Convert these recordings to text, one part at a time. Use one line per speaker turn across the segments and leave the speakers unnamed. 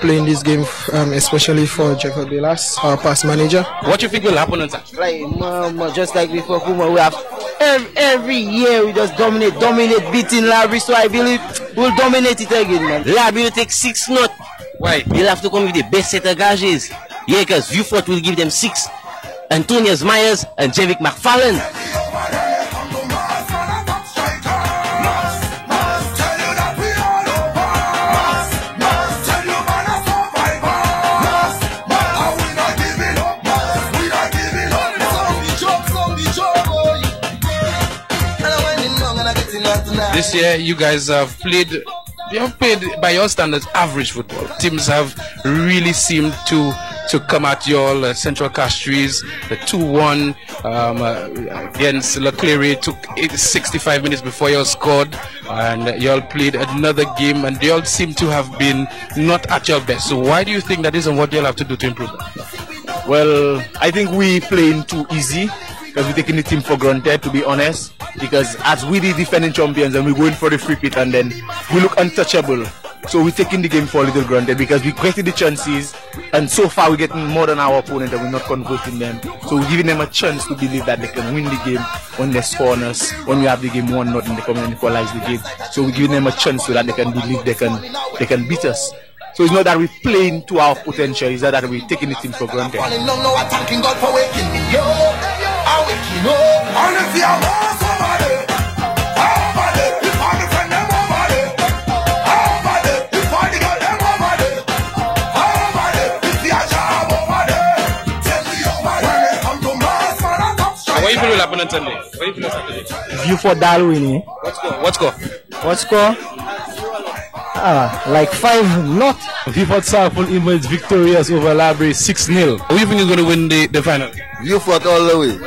playing this game, especially for Jacob Delas, our past manager.
What do you think will happen on Saturday?
Like, just like before, we have every year we just dominate, beating Labri. So I believe we'll dominate it again, man. Labri will take 6 notes.
Why?
They'll have to come with the best set of gages. Yeah, because Viewfort will give them 6. Antonius Myers and Jevic McFarlane.
This year, you guys have played. You have played, by your standards, average football. Teams have really seemed to come at you all. Central Castries, the 2-1 against Leclerc took 65 minutes before you all scored, and you all played another game, and they all seem to have been not at your best. So why do you think that is, and what do you all have to do to improve that?
Well, I think we playing too easy, because we're taking the team for granted, to be honest. Because as we the defending champions and we're going for the free hit, and then we look untouchable. So we're taking the game for a little granted because we're getting the chances, and so far we're getting more than our opponent and we're not converting them. So we're giving them a chance to believe that they can win the game when they score on us. When we have the game 1-0 and they come and equalize the game. So we're giving them a chance so that they can believe they can beat us. So it's not that we're playing to our potential, it's that we're taking the team for granted.
What do you feel will happen on Sunday? What do you feel on Saturday?
Viewfort Dal winning.
What score?
Like 5-0.
Viewfort South will emerge victorious over Labri 6-0.
Who do you think is going to win the final?
Viewfort all the way.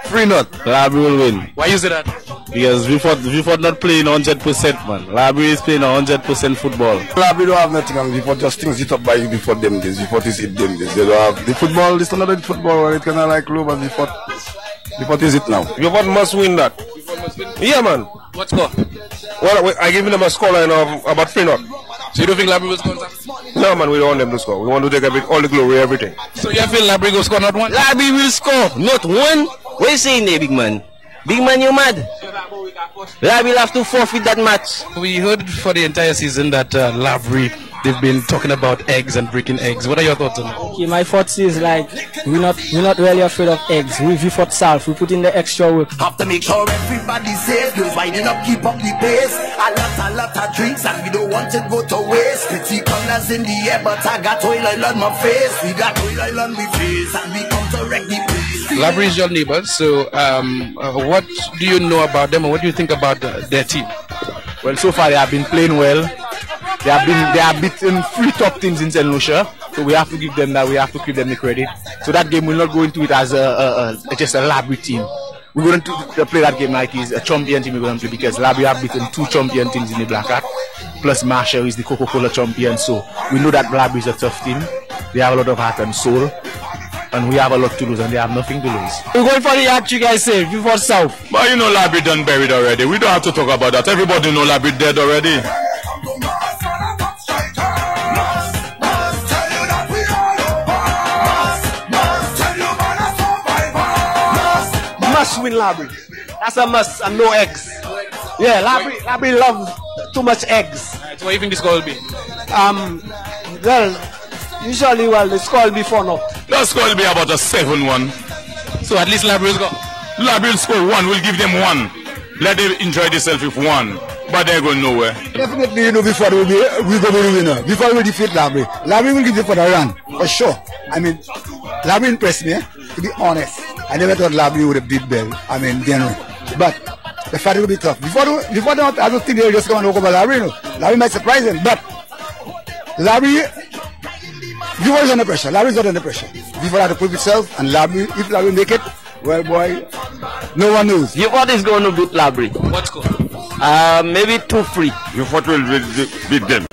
3-0.
Labri will win.
Why you say that?
Because Viewfort not playing 100%, man. Labri is playing 100% football.
Labri don't have nothing, and Viewfort just things it up by Viewfort them days. Viewfort is it them days. They don't have the football. This is another football where it kind of like low, but Viewfort is it now.
Viewfort must win that. Yeah, man.
What score?
Well, I give them a scoreline of about 3-0.
So you don't think Labri will score?
No, man, we don't want them to score. We want to take all the glory, everything.
So you feel Labri will score not one?
Labri will score not one. What are you saying there, big man? Big man, you mad? Labri will have to forfeit that match.
We heard for the entire season that Labri, they've been talking about eggs and breaking eggs. What are your thoughts on that?
Okay, my thoughts is like we're not really afraid of eggs. We Viewfort South, we put in the extra work.
Have to make sure everybody's safe. Girls winding up, keep up the pace. A lot of drinks, and we don't want it go to waste. Pretty colors in the air, but I got oil on my face. We got oil on my face, and we come to wreck the place.
Labri is your neighbors, so what do you know about them, and what do you think about their team?
Well, so far they have been playing well. They have beaten 3 top teams in St. Lucia, so we have to give them that. We have to give them the credit. So that game will not go into it as just a Labri team. We're going to play that game like it's a champion team. We're going to play because Labri have beaten 2 champion teams in the Black Hat, plus Marshall is the Coca-Cola champion. So we know that Labri is a tough team. They have a lot of heart and soul, and we have a lot to lose, and they have nothing to lose.
We're going for the hat-trick, I say, Viewfort South.
But you know Labri done buried already. We don't have to talk about that. Everybody know Labri dead already.
Must win Labri. That's a must, and no eggs. Yeah, Labri loves too much eggs.
So what do you think the score will be?
Well, usually, the score will be 4-0.
The score will be about a 7-1.
So at least Labri will score.
Labri will score 1. We'll give them 1. Let them enjoy themselves with 1. But they're going nowhere.
Definitely, you know, before we're going to be the winner. Before we defeat Labri. Labri will give it for the run, for sure. I mean, Labri impressed me, to be honest. I never thought Labri would have beat Bell. I mean, generally. But the fight will be tough. Before I don't think they'll just come and walk over Labri. You know. Labri might surprise them, but Labri, Viewfort is under pressure. Labri is not under pressure. Viewfort has to prove itself, and Labri, if Labri make it, well, boy, no one knows.
Viewfort is going to beat Labri.
What score?
Maybe 2-3.
Viewfort will beat them.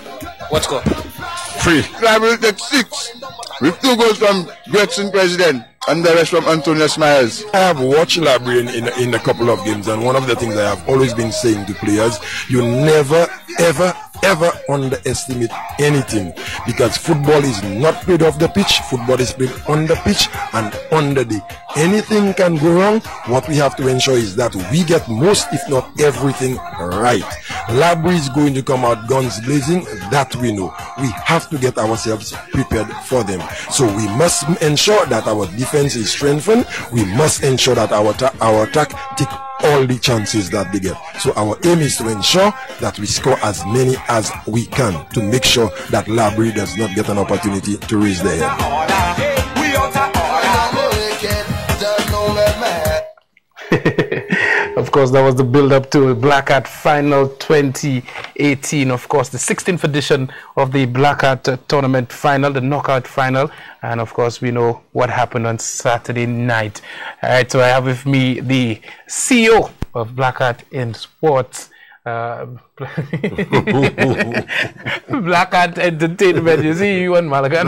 What score?
3.
Labri will take 6. With 2 goals from Gretchen President and the rest from Antonius Myers.
I have watched Labri in a couple of games, and one of the things I have always been saying to players, you never, ever, ever underestimate anything, because football is not played off the pitch, football is played on the pitch and under the. Anything can go wrong. What we have to ensure is that we get most, if not everything, right. Labri is going to come out guns blazing, that we know. We have to get ourselves prepared for them. So we must ensure that our defense is strengthened. We must ensure that our attack take all the chances that they get. So our aim is to ensure that we score as many as we can to make sure that Labri does not get an opportunity to raise their head.
Of course, that was the build-up to Black Hat Final 2018. Of course, the 16th edition of the Black Hat Tournament Final, the Knockout Final. And of course, we know what happened on Saturday night. All right, so I have with me the CEO of Black Hat in Sports, Black Hat Entertainment. You see you on Malaga.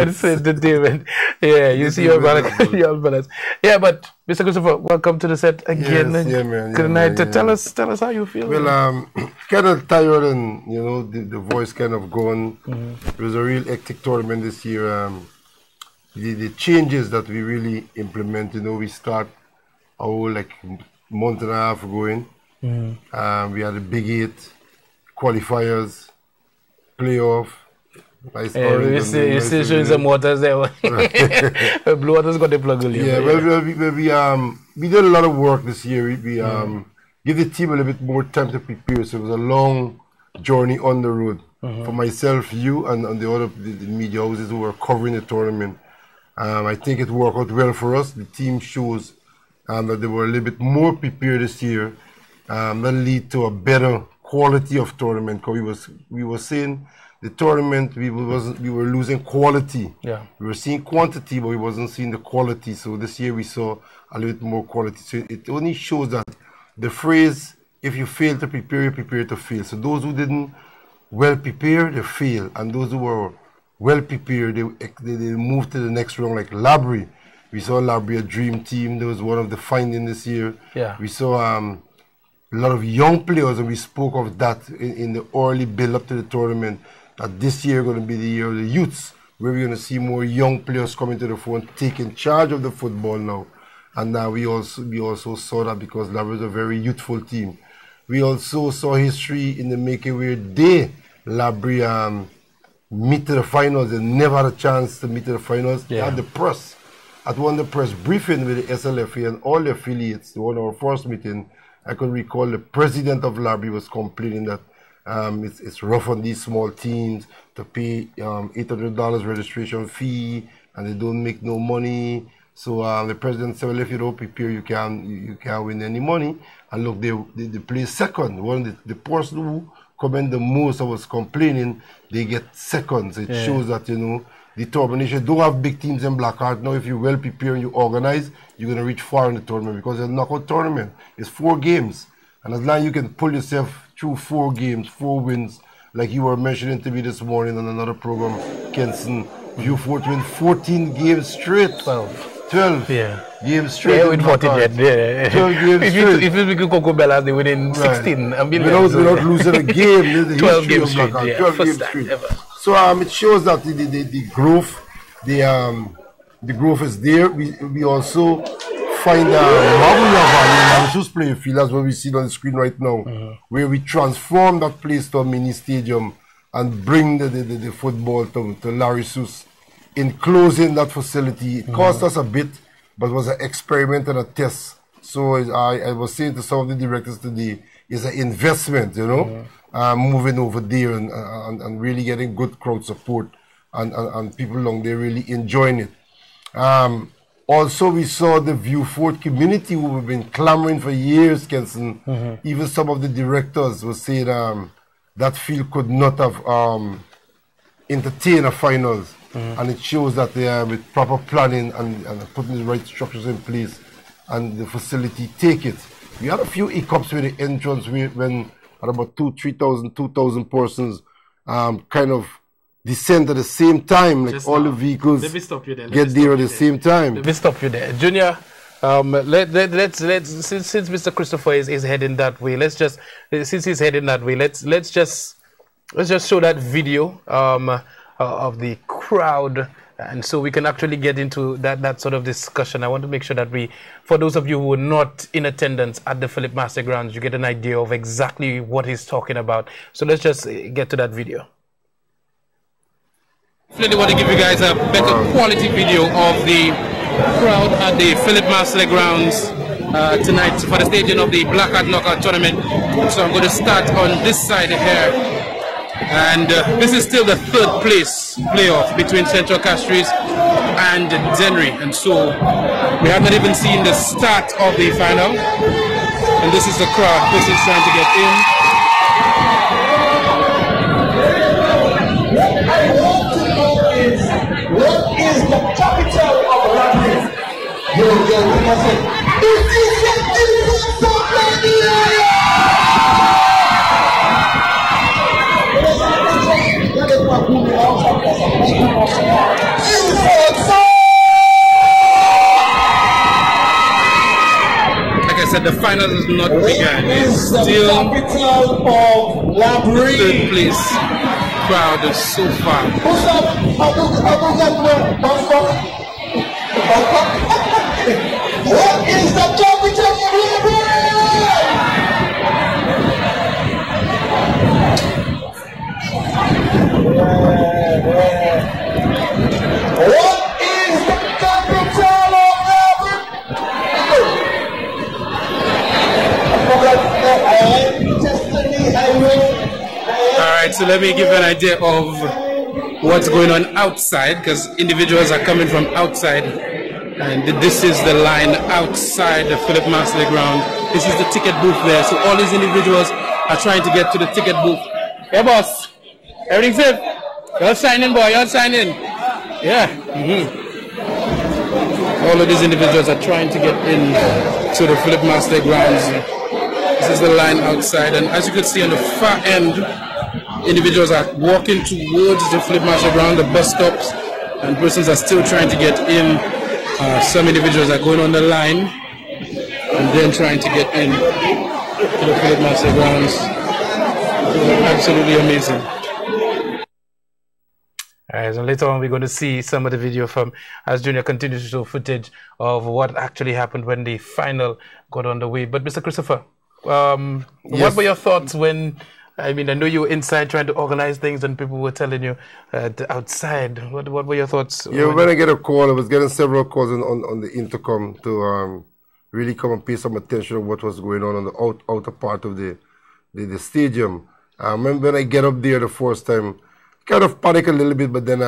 It's entertainment. Yeah, you see your Malaga. Yeah, but Mr. Christopher, welcome to the set again.
Yes, yeah, man.
Good night. Tell us how you feel.
Well, kind of tired, and you know the voice kind of gone. It was a real hectic tournament this year. The changes that we really implement, you know, we start our like month and a half going. We had the Big 8 qualifiers, playoff. Nice
you still showing some waters there. Blue Waters got the plug.
Yeah, well, we did a lot of work this year. We give the team a little bit more time to prepare. So it was a long journey on the road for myself, you, and the other the media houses who were covering the tournament. I think it worked out well for us. The team shows that they were a little bit more prepared this year. That lead to a better quality of tournament. Because we were saying the tournament we were losing quality. Yeah. We were seeing quantity, but we wasn't seeing the quality. So this year we saw a little bit more quality. So it only shows that the phrase, if you fail to prepare, you prepare to fail. So those who didn't well prepare, they fail. And those who were well prepared, they moved to the next round, like Labri. We saw Labri, a dream team. That was one of the findings this year. Yeah. We saw a lot of young players, and we spoke of that in the early build-up to the tournament, that this year going to be the year of the youths, where we're going to see more young players coming to the front, taking charge of the football now. And we also saw that because Labri is a very youthful team. We also saw history in the making where Labri meet to the finals. They never had a chance to meet to the finals. Yeah. They had the press. At one of the press briefing with the SLFA and all the affiliates, the one of our first meeting, I could recall the president of Labri was complaining that it's rough on these small teams to pay $800 registration fee, and they don't make no money. So the president said, well, if you don't prepare, you can't win any money. And look, they placed second. One of the person who comment the most, I was complaining, they get seconds. It shows that, you know, determination. Don't have big teams in Black Hat. Now, if you're well prepared and you organize, you're going to reach far in the tournament, because it's a knockout tournament. It's 4 games. And as long as you can pull yourself through 4 games, 4 wins, like you were mentioning to me this morning on another program, Kenson, you win 14 games straight. 12 games straight.
Yeah, with 14 yet. Yeah.
12 games straight.
If you could Coco Bellas, they win 16.
Right. Without losing a game.
12 games straight.
12 games straight. So it shows that the growth, the growth is there. We also find Mabuya playing field, that's what we see on the screen right now, where we transform that place to a mini stadium and bring the football to Larry Seuss. In closing that facility, it cost us a bit, but it was an experiment and a test. So I was saying to some of the directors today, it's an investment, you know, moving over there and really getting good crowd support and people along there really enjoying it. Also, we saw the View Fort community who have been clamoring for years, Kenson. Even some of the directors were saying that field could not have entertained a finals. And it shows that they are with proper planning and putting the right structures in place, and the facility take it. We had a few hiccups with the entrance when at about 2,000 persons kind of descend at the same time, like just all the vehicles
stop you there.
get there at the same time.
Let me stop you there. Junior, Let's since Mr. Christopher is heading that way, let's just show that video of the crowd, and so we can actually get into that sort of discussion. I want to make sure that for those of you who were not in attendance at the Philip Master Grounds, you get an idea of exactly what he's talking about. So let's just get to that video. I really want to give you guys a better quality video of the crowd at the Philip Master Grounds tonight for the staging of the Black Hat Knockout Tournament. So I'm going to start on this side here, and this is still the third place playoff between Central Castries and Dennery, and so we have not even seen the start of the final, and this is the crowd. This is trying to get in.
What is the capital of Labyrinth? Yo, we must say, this is the difference of
Like I said, the final is not begun. It's still
capital of Labyrinth.
Third place crowd so far.
What is the capital of What is the capital of
Alright, so let me give you an idea of what's going on outside, because individuals are coming from outside, and this is the line outside the Philip Master Ground. This is the ticket booth there, so all these individuals are trying to get to the ticket booth. Hey boss, everything safe? You're signing, boy, you're signing. Yeah. All of these individuals are trying to get in to the Philip Master Grounds. This is the line outside, and as you can see on the far end, individuals are walking towards the Philip Master Ground, the bus stops, and persons are still trying to get in. Some individuals are going on the line and then trying to get in to the Philip Master Grounds. Absolutely amazing. Alright, so later on we're going to see some of the video from as Junior continues to show footage of what actually happened when the final got underway. But Mr. Christopher, what were your thoughts when, I mean, I know you were inside trying to organize things and people were telling you outside. What were your thoughts?
Yeah, when I get a call, I was getting several calls on the intercom to really come and pay some attention to what was going on the outer part of the stadium. When I get up there the first time, kind of panic a little bit, but then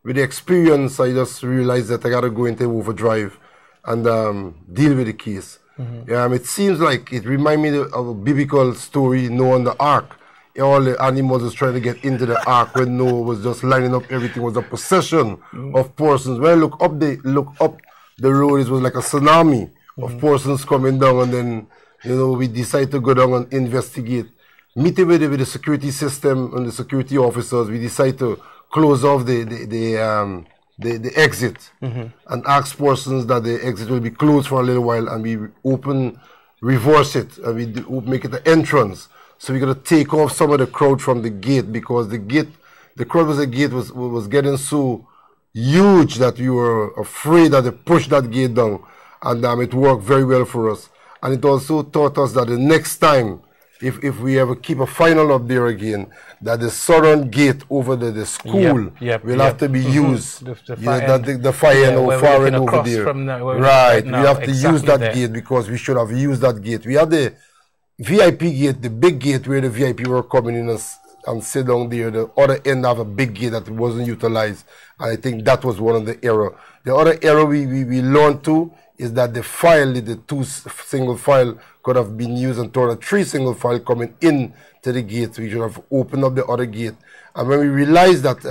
with the experience, I just realized that I got to go into overdrive and deal with the case. It seems like it reminds me of a biblical story, Noah and the Ark. All the animals was trying to get into the ark when Noah was just lining up everything. It was a procession of persons. When I look up the road, it was like a tsunami of persons coming down, and then we decided to go down and investigate. Meeting with the security system and the security officers, we decided to close off the exit and ask persons that the exit will be closed for a little while, and we reverse it, and we make it the entrance. So we're gonna take off some of the crowd from the gate, because the crowd was was getting so huge that we were afraid that they pushed that gate down, and it worked very well for us. And it also taught us that the next time, if we ever keep a final up there again, that the southern gate over the school will have to be used. The fire far end over there. Right, we have to use that gate, because we should have used that gate. We had the VIP gate, the big gate where the VIP were coming in and sit down there. The other end have a big gate that wasn't utilized, and I think that was one of the error. The other error we learned too is that the file, the 2 single file, could have been used and toward a 3 single file coming in to the gate. We should have opened up the other gate. And when we realized that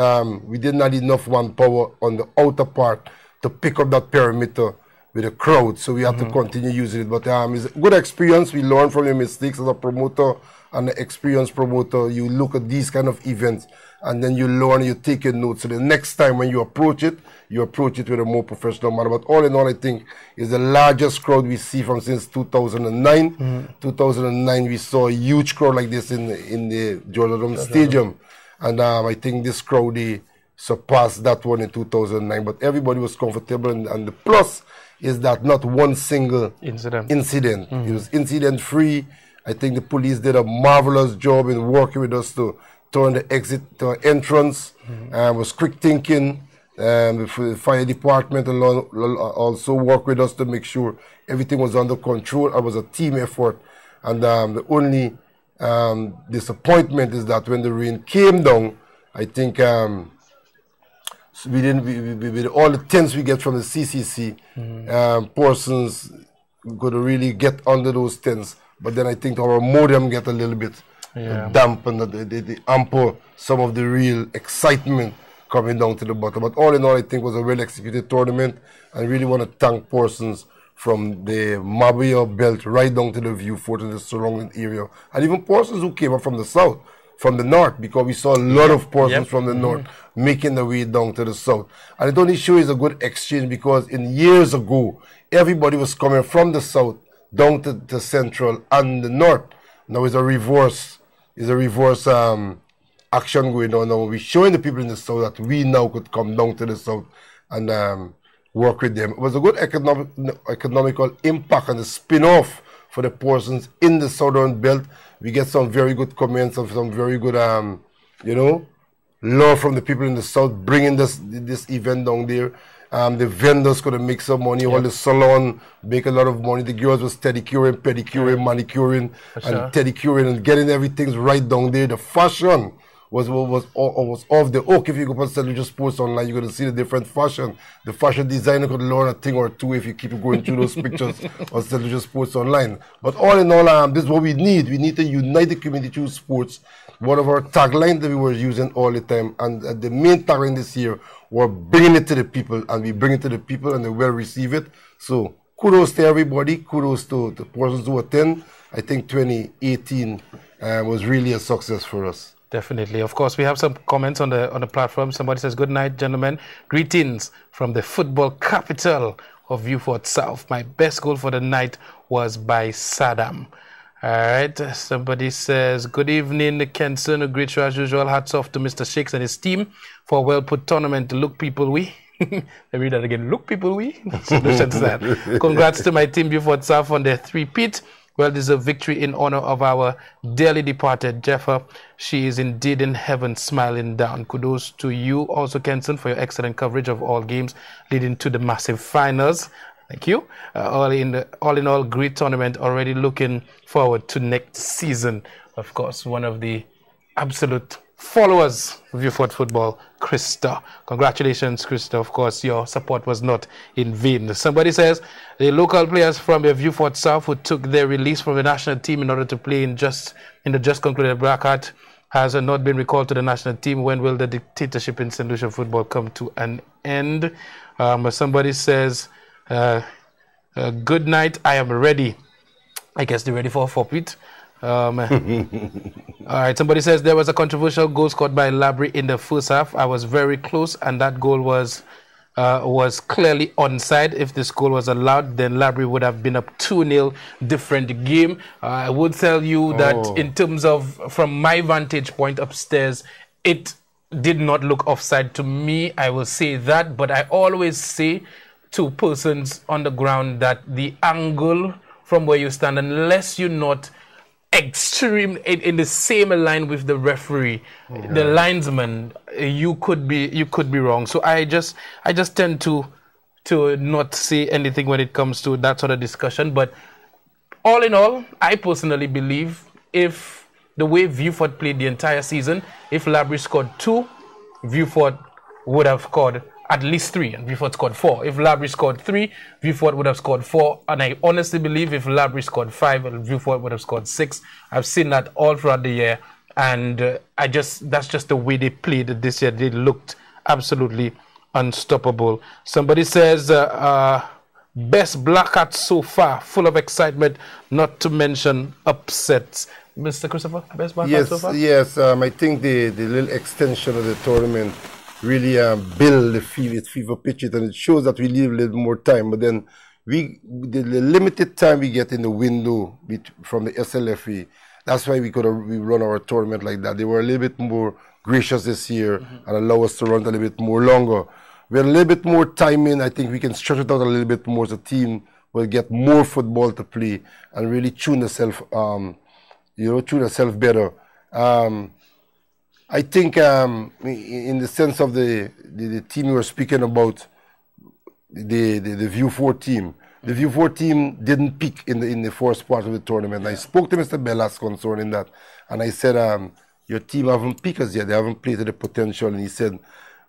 we didn't have enough manpower on the outer part to pick up that perimeter with the crowd, so we have to continue using it. But it's a good experience. We learn from your mistakes as a promoter and an experienced promoter, you look at these kind of events and then you learn, you take your notes. So the next time when you approach it with a more professional manner. But all in all, I think is the largest crowd we see from since 2009. 2009, we saw a huge crowd like this in the Jordan Stadium. And I think this crowd, they surpassed that one in 2009. But everybody was comfortable. And the plus is that not one single incident. It was incident-free. I think the police did a marvelous job in working with us to turn the exit to entrance. Was quick thinking. The fire department also worked with us to make sure everything was under control. It was a team effort. And the only disappointment is that when the rain came down, I think with all the tents we get from the CCC, persons could really get under those tents. But then I think our modem get a little bit damp and the ample some of the real excitement coming down to the bottom. But all in all, I think it was a well executed tournament. I really want to thank persons from the Mabia belt right down to the View Fort and the surrounding area, and even persons who came up from the south, from the north, because we saw a lot of persons from the north making their way down to the south. And it only shows a good exchange, because in years ago, everybody was coming from the south down to the central and the north. Now it's a reverse action going on. Now we're showing the people in the south that we now could come down to the south and work with them. It was a good economical impact and a spin-off for the persons in the southern belt. We get some very good comments of some very good, love from the people in the south, bringing this event down there. The vendors could make some money. All the salon make a lot of money. The girls was pedicuring, manicuring, and pedicuring, and getting everything right down there. The fashion was off the hook. If you go on St. Lucia Sports Online, you're going to see the different fashion. The fashion designer could learn a thing or two if you keep going through those pictures on St. Lucia Sports Online. But all in all, this is what we need. We need to unite the community through sports. One of our taglines that we were using all the time, and the main tagline this year, we're bringing it to the people, and we bring it to the people, and they will receive it. So kudos to everybody. Kudos to the persons who attend. I think 2018 was really a success for us.
Definitely. Of course, we have some comments on the platform. Somebody says, "Good night, gentlemen. Greetings from the football capital of View Fort South. My best goal for the night was by Saddam." All right. Somebody says, "Good evening, Kenson. A great show as usual. Hats off to Mr. Shakes and his team for a well-put tournament. Look, people, we." Let me read that again. Look, people, we. Solution to that. Congrats to my team, View Fort South, on their three-peat. Well-deserved victory in honor of our dearly departed Jeffa. She is indeed in heaven, smiling down. Kudos to you also, Kenson, for your excellent coverage of all games leading to the massive finals. Thank you. All in all, great tournament. Already looking forward to next season. Of course, one of the absolute followers of View Fort Football, Krista. Congratulations, Krista. Of course, your support was not in vain. Somebody says, the local players from the View Fort South who took their release from the national team in order to play in the just concluded bracket has not been recalled to the national team. When will the dictatorship in St. Lucia football come to an end? Somebody says, good night, I am ready. I guess they're ready for a forfeit. All right, somebody says there was a controversial goal scored by Labry in the first half. I was very close, and that goal was clearly onside. If this goal was allowed, then Labry would have been up 2-0, different game. I would tell you that in terms of, from my vantage point upstairs, it did not look offside to me. I will say that, but I always say to persons on the ground that the angle from where you stand, unless you're not extreme in the same line with the referee, the linesman, you could be wrong. So I just tend to not say anything when it comes to that sort of discussion. But all in all, I personally believe if the way View Fort played the entire season, if Labry scored 2, View Fort would have scored at least 3, and View Fort scored 4. If Labry scored 3, View Fort would have scored 4. And I honestly believe if Labry scored 5, View Fort would have scored 6. I've seen that all throughout the year, and that's just the way they played this year. They looked absolutely unstoppable. Somebody says, best Black Hat so far, full of excitement, not to mention upsets. Mr. Christopher? Best backup
Yes,
so far?
yes. I think the little extension of the tournament really build the fever pitch it, and it shows that we leave a little more time. But then the limited time we get in the window from the SLFE, that's why we run our tournament like that. They were a little bit more gracious this year and allow us to run a little bit more longer. We had a little bit more time in. I think we can stretch it out a little bit more so the team will get more football to play and really tune themselves, tune themselves better. I think in the sense of the team you were speaking about, the View 4 team. The View 4 team didn't peak in the first part of the tournament. I spoke to Mr. Bellas concerning that, and I said, your team haven't peaked as yet. They haven't played to the potential. And he said,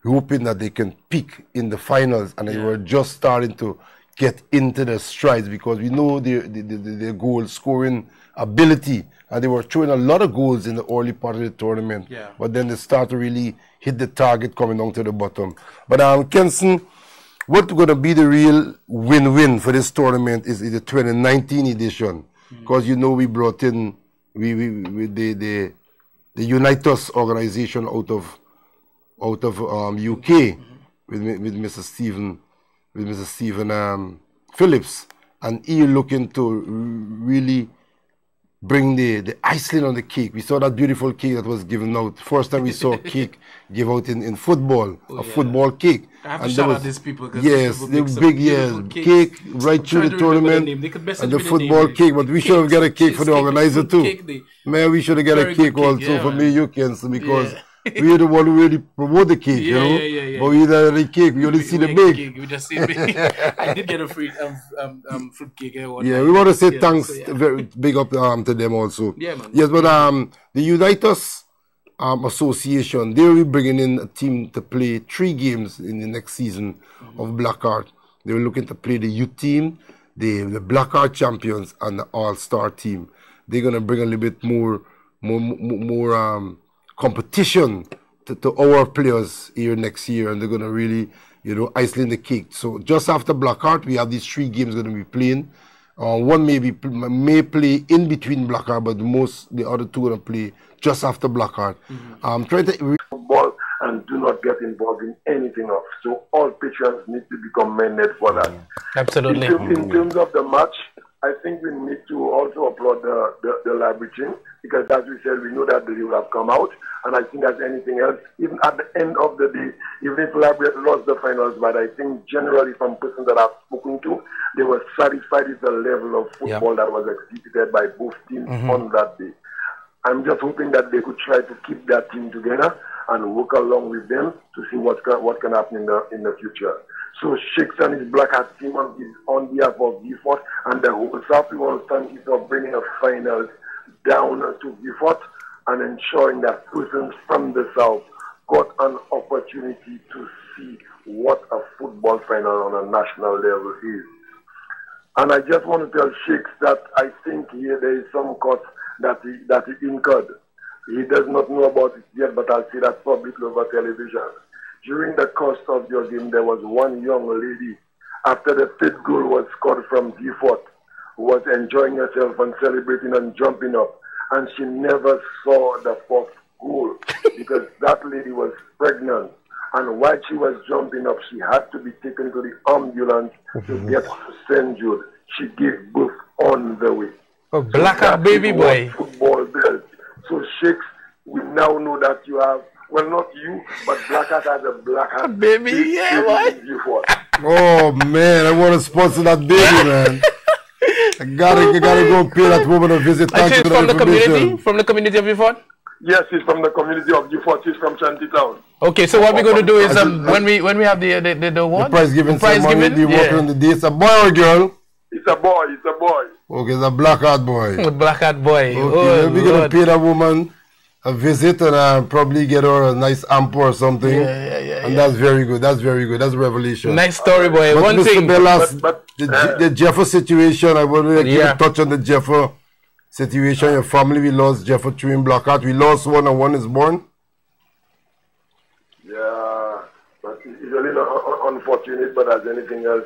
hoping that they can peak in the finals, and they were just starting to get into the strides because we know their goal scoring ability, and they were throwing a lot of goals in the early part of the tournament. But then they start to really hit the target coming down to the bottom. But Kenson, what's going to be the real win-win for this tournament is the 2019 edition, because we brought in the Unite Us organization out of UK with Mr. Stephen Phillips, and he looking to really bring the icing on the cake. We saw that beautiful cake that was given out. First time we saw a cake give out in football, football cake.
I have to shout out these people.
Yes, the big cake right through the tournament and the football cake. But we should have got a cake for the organizer too. Man, we should have got a cake also for me, you can, because we are the one who really promote the cake, But we don't have the cake. We only see the big.
We just see the big. I did get a free fruit cake.
We want to say thanks, very big up to them also.
Yeah, man.
Yes, but the Unite Us Association, they will be bringing in a team to play 3 games in the next season of Blackheart. They were looking to play the youth team, the Blackheart champions, and the all-star team. They're gonna bring a little bit more competition to our players here next year, and they're going to really, ice-line the cake. So just after Blackheart, we have these 3 games going to be playing. One may play in between Blackheart, but the other 2 going to play just after Blackheart. Trying to
football and do not get involved in anything else. So all patrons need to be commended for that.
Absolutely.
In terms of the match, I think we need to also applaud the library team, because as we said, we know that they will have come out, and I think as anything else, even at the end of the day, even if Library lost the finals, but I think generally from persons that I've spoken to, they were satisfied with the level of football that was exhibited by both teams on that day. I'm just hoping that they could try to keep that team together and work along with them to see what can happen in the future. So Sheiks and his Blackheart team on behalf of Beaufort and the whole South, we want to thank you for bringing the finals down to Beaufort and ensuring that persons from the South got an opportunity to see what a football final on a national level is. And I just want to tell Sheiks that I think here there is some cost that he incurred. He does not know about it yet, but I'll say that publicly over television. During the course of your game, there was one young lady, after the 5th goal was scored from Beaufort, who was enjoying herself and celebrating and jumping up, and she never saw the 4th goal because that lady was pregnant. And while she was jumping up, she had to be taken to the ambulance to get to St. Jude. She gave birth on the way.
Oh, Blackheart baby boy.
Football belt. So Sheiks, we now know that you have, well, not you, but Blackheart has a Blackheart
baby. Yeah, boy.
Oh man, I want to sponsor that baby, man. I gotta go pay that woman a visit.
Thank you from the community, from the community of Beaufort.
Yes, he's from the community of Beaufort. He's from Shantytown.
Okay, so what we're going to do is when we have the what?
The prize giving ceremony, we work on the day. It's a boy or a girl?
It's a boy. It's a boy.
Okay, it's a Blackheart boy.
Blackheart boy.
Okay, we're gonna pay that woman a visit and probably get her a nice amp or something. And that's very good. That's very good. That's a revelation.
Nice story, boy.
But
One
Mr.
thing.
Bellas, the Jeffer situation, I want to give a touch on the Jeffer situation. Your family, we lost Jeffer through in Blackheart. We lost one and one is born.
Yeah, but it's a little unfortunate, but as anything else,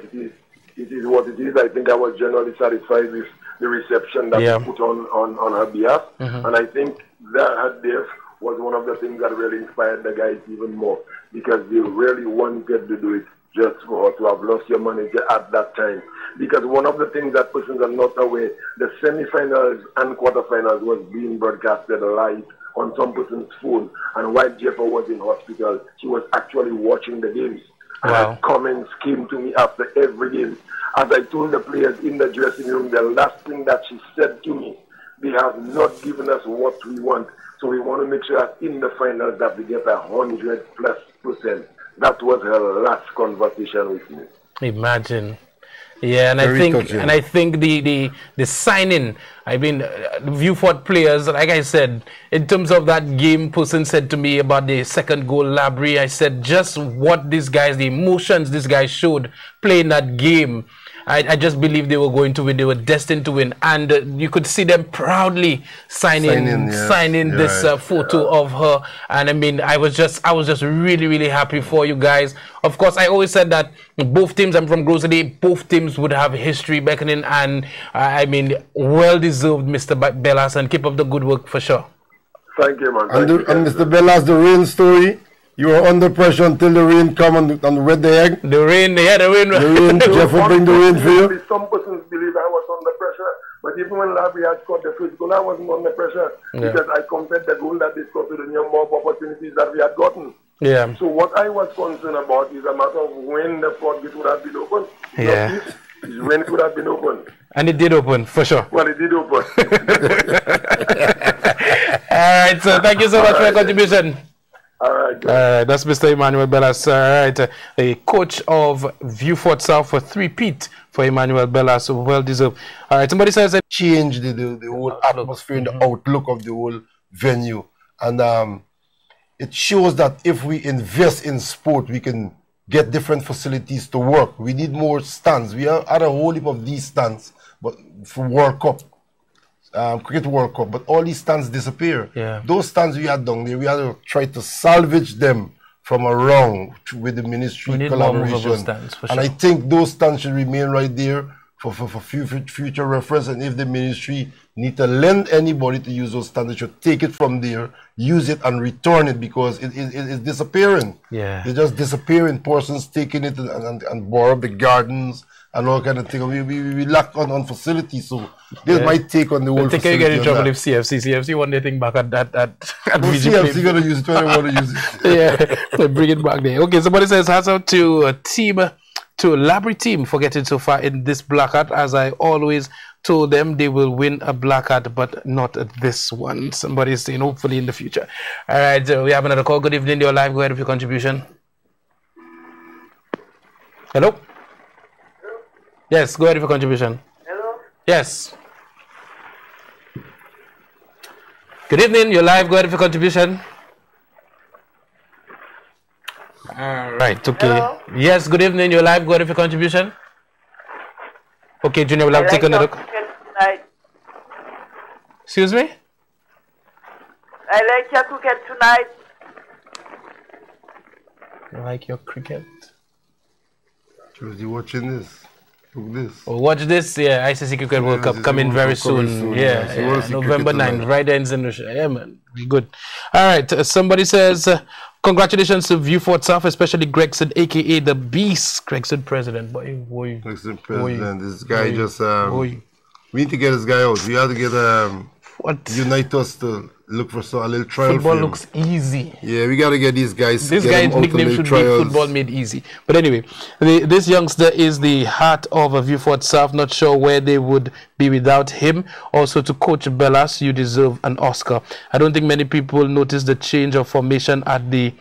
it is what it is. I think I was generally satisfied with the reception that we put on her behalf. And I think that her death was one of the things that really inspired the guys even more, because they really wanted to do it just for her to have lost your manager at that time. Because one of the things that persons are not aware, the semi-finals and quarterfinals was being broadcasted live on some person's phone. And while Jeffer was in hospital, she was actually watching the games.
Wow.
And comments came to me after every game. As I told the players in the dressing room, the last thing that she said to me, they have not given us what we want. So we want to make sure that in the finals that we get 100+%. That was her last conversation with me.
Imagine. Yeah, and I think the signing, I mean, the Viewfort players, like I said, in terms of that game, person said to me about the second goal, Labrie, I said just what these guys, the emotions these guys showed playing that game. I just believe they were going to win. They were destined to win, and you could see them proudly signing this photo of her. And I mean, I was just really happy for you guys. Of course, I always said that both teams, I'm from Grocery, both teams would have history beckoning, and I mean, well deserved, Mr. Bellas, and keep up the good work for sure.
Thank you, man.
And Mr. Bellas, the rain story. You were under pressure until the rain come and wet the egg.
The rain.
Jeff will bring the rain for you.
Some persons believe I was under pressure, but even when Labrie had scored the first goal, I wasn't under pressure because I compared the goal that they scored to the number of opportunities that we had gotten.
Yeah.
So what I was concerned about is a matter of when the floodgate would have been open.
Yeah.
When it would have been open.
And it did open, for sure.
Well, it did open.
All right, so thank you so much for your contribution.
All right.
That's Mr. Emmanuel Bellas. All right, a coach of Viewfort South for 3-peat for Emmanuel Bellas. Well deserved. All right, somebody says that
change the whole atmosphere and the outlook of the whole venue. And it shows that if we invest in sport, we can get different facilities to work. We need more stands. We had a whole heap of these stands, but for World Cup. Cricket World Cup, but all these stands disappear.
Yeah.
Those stands we had down there, we had to try to salvage them from around with the ministry collaboration.
Stands, for
and
sure.
I think those stands should remain right there for future reference. And if the ministry need to lend anybody to use those stands, they should take it from there, use it and return it, because it is disappearing.
Yeah.
They're just disappearing. Persons taking it and borrow the gardens and all kind of thing. We lack on facilities, so this might take on the whole
facility. I think you get in trouble if CFC one day think back at
CFC gonna use it when they want to use
it. Yeah, bring it back there. Okay, somebody says hats out to a Labrie team for getting so far in this black hat. As I always told them, they will win a black hat, but not this one. Somebody is saying hopefully in the future. All right, we have another call. Good evening, you're live. Go ahead with your contribution. Hello? Yes, go ahead with your contribution.
Hello?
Yes. Good evening, you're live. Go ahead with your contribution. All right, okay.
Hello?
Yes, good evening, you're live. Go ahead with your contribution. Okay, Junior, we'll have to take another. Excuse me?
I like your cricket tonight.
You like your cricket?
Should you watching this? Look this.
Oh, watch this. Yeah, ICC Cricket World Cup coming very soon. Yeah, November 9th, right there in St. Yeah, man. Good. All right. Somebody says, congratulations to Viewfort South, especially Gregson, aka the Beast. Gregson President. Boy.
Gregson President. This guy just. We need to get this guy out. We have to get unite us to look for a little trial.
Football looks easy.
Yeah, we got to get these guys.
This guy's nickname should be Football Made Easy. But anyway, this youngster is the heart of a Viewfort South. Not sure where they would be without him. Also to Coach Bellas, you deserve an Oscar. I don't think many people noticed the change of formation at the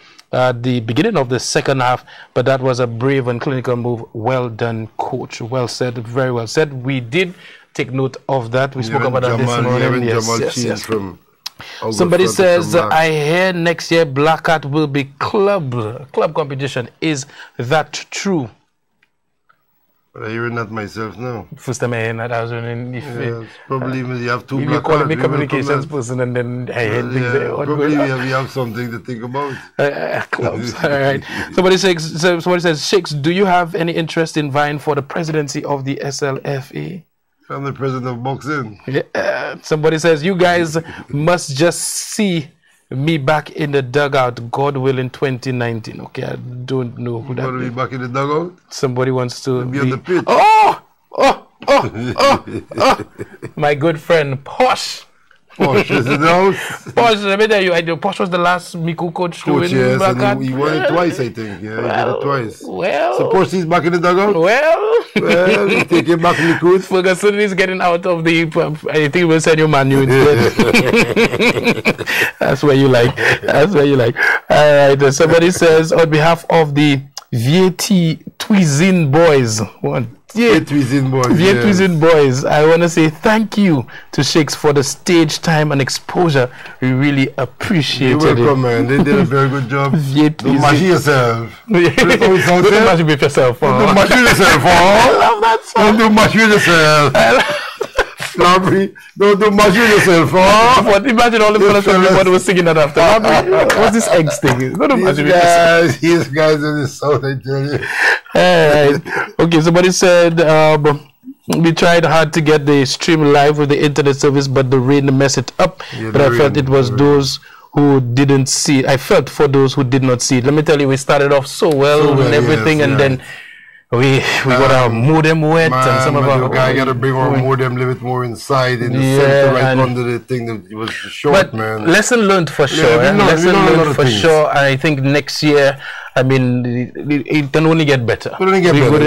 beginning of the second half, but that was a brave and clinical move. Well done, Coach. Well said. Very well said. We did take note of that. We spoke about that this morning. Yes. Somebody says, I hear next year Black Hat will be club competition. Is that true?
But I'm hearing that myself now.
First time I hear that, I was wondering if
probably you have two
if
Black
you call me communications person and then I hear things there.
Probably we have something to think about.
Clubs. All right. Somebody says, Shakes, do you have any interest in vying for the presidency of the SLFA?
I'm the president of boxing.
Yeah. Somebody says, you guys must just see me back in the dugout, God willing, 2019. Okay, I don't know who that is.
Be back in the dugout?
Somebody wants to
be on the pitch.
My good friend, Posh.
Posh is in the house.
Posh, let me tell you, Posh was the last Miku coach to win.
Yes, and he won it twice, I think. Yeah, he did it twice.
Well.
So Posh is back in the dugout?
Well,
you take him back Miku.
Ferguson is getting out of the. I think we'll send you Manu instead. That's where you like. That's where you like. All right. Somebody says, on behalf of the VAT Twizin boys.
Twizin boys.
Twizin boys. I want to say thank you to Shakes for the stage time and exposure. We really appreciate it.
You're welcome, man. They did a very good job. Don't mash yourself.
Don't mash with yourself.
Don't mash with yourself.
I love that song.
Don't mash with yourself. Labry, don't mash with yourself.
But imagine all the fellas from everybody was singing that after. Labry, what's this eggs thing? Don't mash with yourself.
These guys in the south, I tell you.
Alright. Okay, somebody said we tried hard to get the stream live with the internet service, but the rain messed it up. But I felt it was those who didn't see it. I felt for those who did not see it. Let me tell you, we started off so well and everything, and then we got our modem wet, and some of our
guy got to bring our modem a little bit more inside in the center, right under the thing that it was short,
but
man.
Lesson learned for sure. Lesson learned for sure. I think next year, I mean, it can only get better.
It will only get better.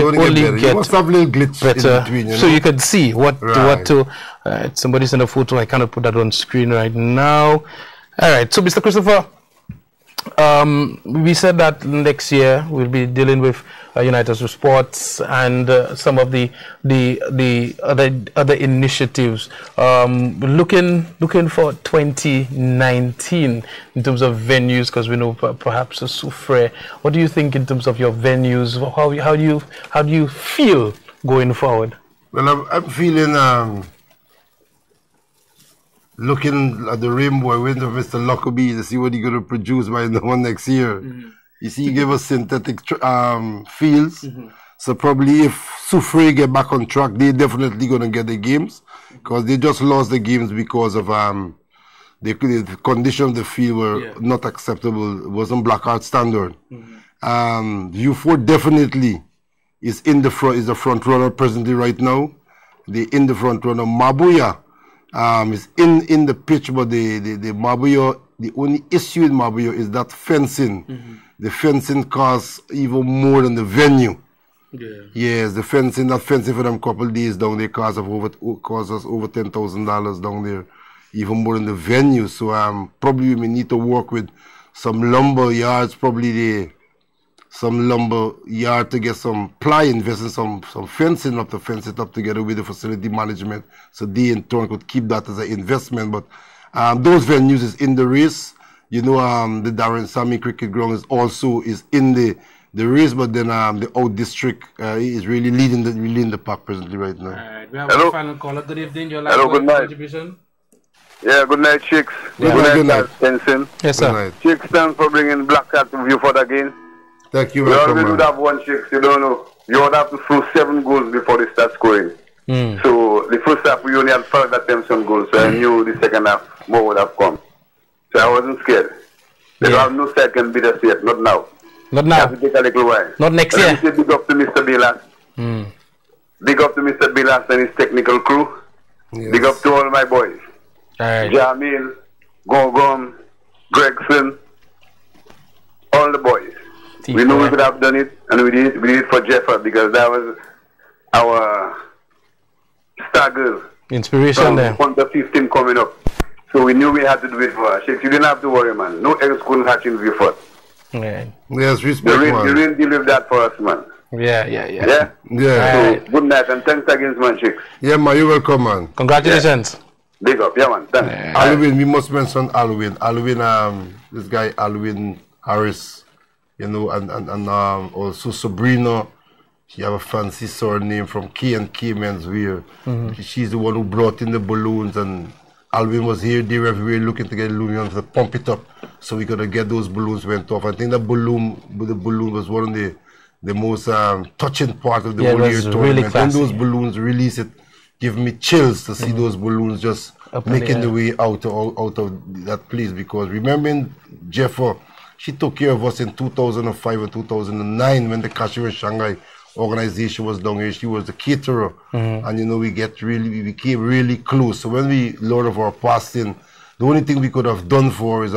You must have a little glitch
better,
in between, you know?
so you can see what to. Somebody sent a photo. I cannot put that on screen right now. All right. So, Mr. Christopher, we said that next year we'll be dealing with United Sports and some of the other initiatives. Looking for 2019 in terms of venues, because we know perhaps a Soufre. What do you think in terms of your venues? How do you feel going forward?
Well, I'm feeling looking at the rainbow window of Mr. Lockerbie to see what he's going to produce by the one next year. You see, he gave us synthetic fields. So probably if Soufre get back on track, they definitely going to get the games, because they just lost the games because of the condition of the field were not acceptable. It wasn't Black Art standard. U4 definitely is in the front, is the front runner presently right now. They're in the front runner. Mabuya is in the pitch, but the Mabuya, the only issue with Mabuya is that fencing. The fencing costs even more than the venue. Yes, the fencing, that fencing for them couple days down there cost us over $10,000 down there, even more than the venue. So probably we need to work with some lumber yards, some lumber yard to get some ply, invest in some fencing up to fence it up together with the facility management, so they in turn could keep that as an investment. But those venues is in the race. You know, the Darren Sammy Cricket Ground is also in the race, but then the Out District is really leading the pack presently right now.
Alright, we have a final caller. Good evening.
Hello, good night. Yeah, good night, Chicks.
Good night.
Benson.
Yes, sir.
Chicks, thanks for bringing Black Cat to view for the game.
Thank you,
we always would have one, Chicks. You don't know. You would have to throw 7 goals before they start scoring. So the first half we only had 5 attempts on goals, so I knew the second half more would have come. So I wasn't scared. They don't have no side can beat us yet, not now.
Not now.
It has to take a little while.
Not next year.
Big up to Mr. Bilas. Big up to Mr. Bilas and his technical crew.
Yes.
Big up to all my boys.
Alright.
Jamil, Gongom, Gregson, all the boys. We knew we could have done it, and we did it for Jeffer, because that was our star girl.
Inspiration there.
Under 15 coming up. So we knew we had to do it for her. Shakes, you didn't have to worry, man. No eggs couldn't hatch in Viewfort.
Yes, respect, man.
You didn't deal with that for us, man.
Yeah.
So, good night, and thanks again, man, Chicks.
Yeah, man, you're welcome, man.
Congratulations.
Big up, yeah, man. Thanks.
Alwyn, we must mention Alwyn. Alwyn, this guy, Alwyn Harris, you know, and also Sabrina. She have a fancy surname from K&K Menswear. She's the one who brought in the balloons, and Alvin was here, there, everywhere, looking to get aluminum to pump it up, so we could get those balloons went off. I think the balloon was one of the most touching part of the whole year tournament.
Really
when those balloons release it, give me chills to see those balloons just
Up in
making
the
the way out of that place. Because remembering Jeffa, she took care of us in 2005 and 2009 when the Cashew Shanghai organization was down here. She was the caterer, and you know, we became really close. So when we learned of our passing, the only thing we could have done for her is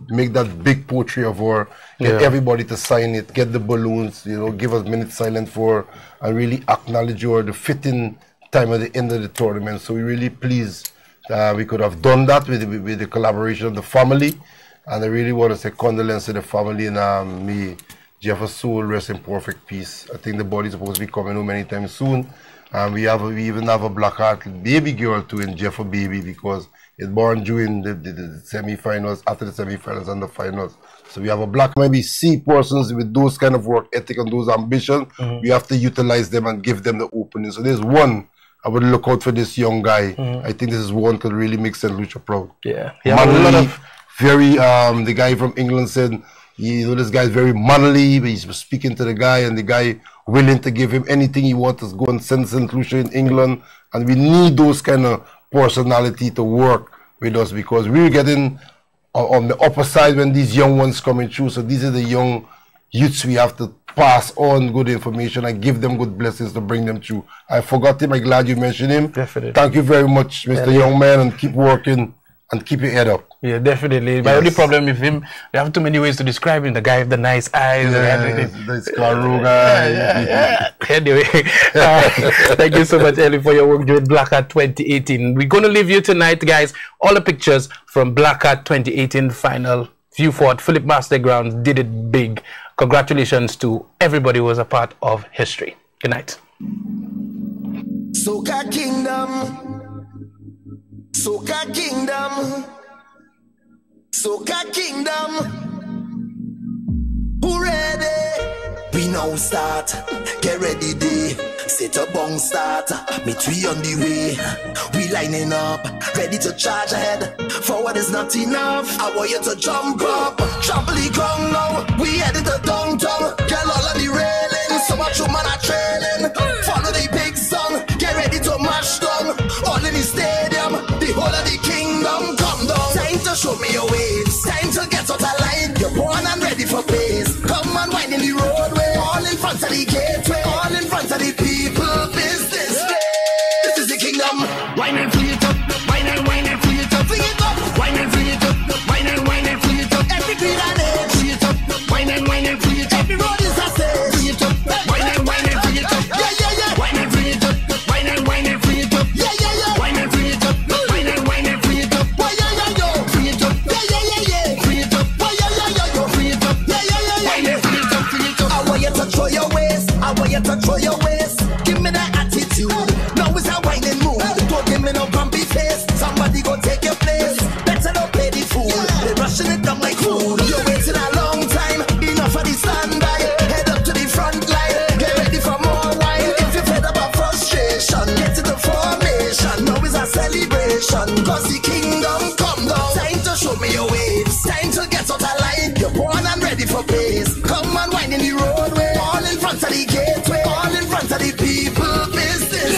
make that big portrait of her, get everybody to sign it, get the balloons, you know, give us minute silence for her, and really acknowledge her the fitting time at the end of the tournament. So we're really pleased that we could have done that with the collaboration of the family. And I really want to say condolences to the family, and me, Jeff's soul rest in perfect peace. I think the body's supposed to be coming home anytime soon. And we even have a black-hearted baby girl too in Jeffa baby, because it's born during the semi-finals, after the semi-finals and the finals. So we have a black, maybe C persons with those kind of work ethic and those ambitions. We have to utilize them and give them the opening. So there's one, I would look out for this young guy. I think this is one could really make St. Lucia proud.
Yeah.
Manly, very, the guy from England said, you know, this guy's very manly. He's speaking to the guy, and the guy willing to give him anything he wants to go and send St. Lucia in England. And we need those kind of personality to work with us, because we're getting on the upper side when these young ones coming through. So these are the young youths we have to pass on good information and give them good blessings to bring them through. I forgot him. I'm glad you mentioned him.
Definitely.
Thank you very much, Mr. Young Man, and keep working and keep your head up.
Yeah, definitely. My only problem with him, you have too many ways to describe him. The guy with the nice eyes and everything.
This guy.
Anyway, thank you so much, Ellie, for your work during Black Hat 2018. We're going to leave you tonight, guys. All the pictures from Black Hat 2018 final. View Fort, Philip Master Grounds did it big. Congratulations to everybody who was a part of history. Good night.
Soca Kingdom. Soca Kingdom. Soca Kingdom. Who ready? We now start. Get ready, day. Set a bong start. Meet we on the way. We lining up. Ready to charge ahead. Forward is not enough. I want you to jump up. Trample the ground now. We headed to downtown. Get all on the railing. So much woman are trailing. Follow the big song. Get ready to mash down. All in the stadium. The whole of the kingdom come down. Time to show me your ways. Time to get out of line. You're born and ready for pace. Come and wind in the roadway. All in front of the gateway. All in front of the people business. This is the kingdom. Wine and free it up. Wine and free it up. Free it up. Wine and free it up. Wine and free it up. Every beat and age. Free it up. Wine and free it up. Every road is a stage. Free it up. Wine and free it up. Yeah, yeah, yeah. Wine and free it up. Wine and free it up. Yeah, yeah, yeah. Wine and free it up. Wine and free it up. Why, yeah, yeah, yo. Free it up. Yeah, yeah, yeah, yeah. Free it up. Why, yeah, yeah, yeah, yo. Free it up. Yeah, yeah, yeah, yeah. Wine and free it up. Free it up. I want you to throw your waist. I want you to throw your waist. Give me that attitude. Now it's a whining mood. Don't give me no grumpy face. Somebody go take your place. Better don't play the fool. They're rushing it down like food. You're waiting a long time. Enough of the standby. Head up to the front line. Get ready for more wine. If you're fed up of frustration, get to the formation. Now it's a celebration. Cause the kingdom come down. Time to show me your waves. Time to get out of line. You're born and ready for pace. Come and wind in the roadway. All in front of the gateway. All in front of the people business.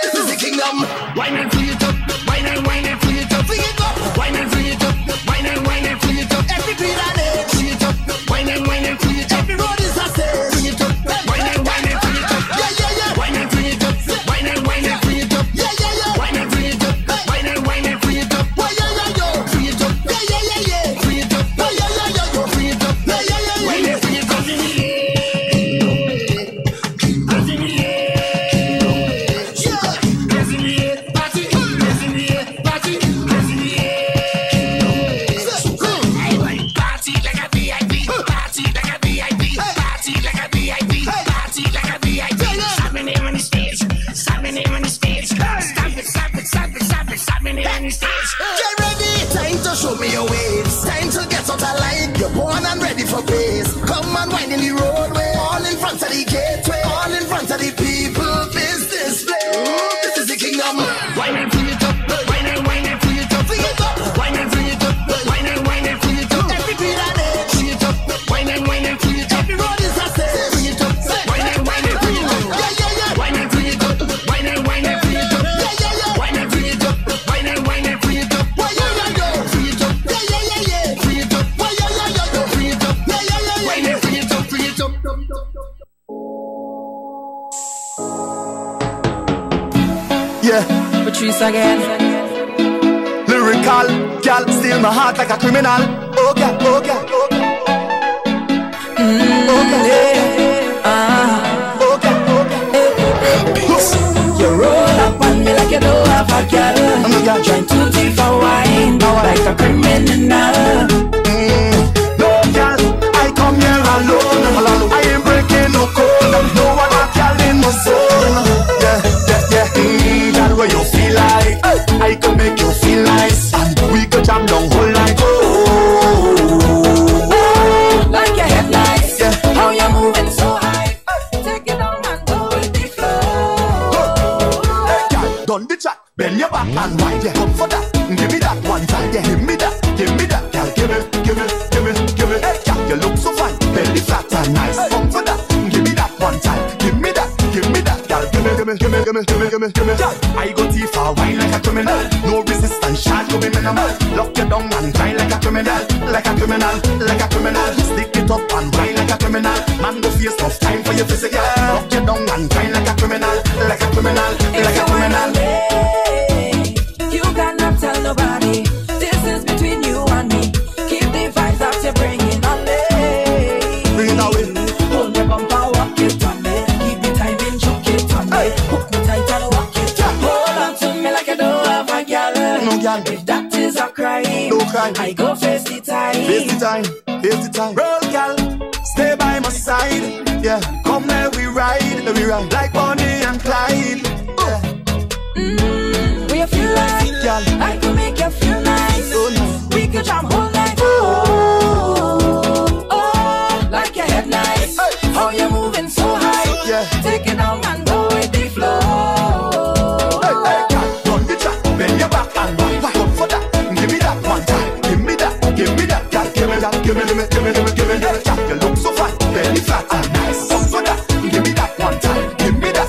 This is the kingdom. Wine and free it up. Wine and free it up. Free it up. Wine and free it up. Wine and free it up. Every beat and age. Free it up. Wine and free it up. Every road is a stage. Free it up. Wine and free it up. Yeah, yeah, yeah. Wine and free it up. Wine and free it up. Yeah, yeah, yeah. Wine and free it up. Wine and free it up. Why, yeah, yeah, yo. Free it up. Yeah, yeah, yeah, yeah. Free it up. Why, yeah, yeah, yeah, yo. Free it up. Yeah, yeah, yeah, yeah. Wine and free it up. Get ready! Time to show me your waves. Time to get out of line. You're born and ready for pace. Come and wind in the roadway. All in front of the gateway. All in front of the people business place. This is the kingdom. Wine and free it up. Wine and free it up. Free it up. Wine and free it up. Wine and free it up. Every beat and age. Free it up. Wine and free it up. Every road is a stage. Free it up. Wine and free it up. Yeah, yeah, yeah. Wine and free it up. Wine and free it up. Yeah.
Patrice again.
Lyrical, girl, steal my heart like a criminal. Oh girl, oh girl, oh girl. Oh girl, yeah. Oh girl, oh girl.
You roll up on me like you don't have a girl. Trying to thief a wine like a criminal.
No girl, I come here alone. I ain't breaking no code. No other girl in my soul. Yeah, yeah, yeah. Girl, where you feel like I can make you feel nice, and we could jam down whole night.
Oh, like your headlights. Yeah. How you moving so high? Take it down and go with the flow.
Hey, girl, done the chat. Bend your back and wide. Yeah, come for that. Give me that one time. Yeah, give me that. Give me that. Girl, give me, give me, give me, give me. Hey, girl, you look so fine. Belly flat and nice. Come for that. Give me that one time. Give me that. Give me that. Girl, give me, give me, give me, give me, give me, give me, give me. Girl, I go too far, wine like a criminal. No resistance, charge go be minimal. Lock you down and grind like a criminal, like a criminal, like a criminal. Stick it up and grind like a criminal. Man, go face tough time for your physical. Lock you down and grind like a criminal, like a criminal, like a criminal.
You cannot tell nobody. This is between you and me. Keep the vibes that you're bringing on me.
Bring it away.
Hold me bumper, walk it on me. Keep the timing, choke it on me. Hook me tight and walk it on me. Hold on to me like you don't have a girl.
No girl.
If that is a crime,
no crime.
I go face the time.
Face the time, face the time. Roll, girl, stay by my side. Yeah, come let we ride like Bonnie and Clyde.
We feel like,
girl,
I could make you feel nice.
So nice.
We could jam whole night. Oh, like your headlights. Hey. How you moving so high?
Yeah.
Take it down and go with the flow.
Hey, hey, girl, run the track, bend your back and run. Come for that, give me that one time. Give me that, give me that, girl, give me that, give me, give me, give me, give me, give me that. Girl, you look so fine, belly flat and nice. Come for that, give me that one time. Give me that,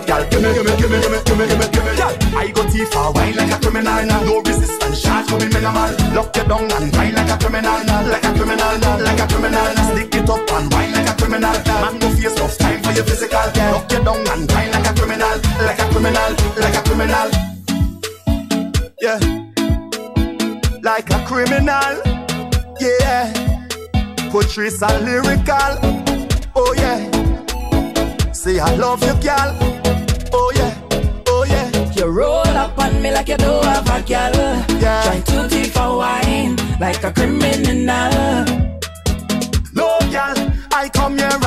girl, give me, give me, give me, give me, give me, give me, give me. Girl, I go too far, wine like a criminal. No resistance, charge coming minimal. Lock you down and grind like a criminal, like a criminal, like a criminal. Stick it up and wine like a criminal. Man, go face tough time for your physical. Lock you down and grind like a criminal, like a criminal, like a criminal. Yeah, like a criminal. Yeah, Patrice and lyrical. Oh yeah, say I love you, girl. Oh yeah, oh yeah.
You roll up on me like you don't have a girl.
Yeah.
Trying to thief a wine like a criminal.
No, girl, I come here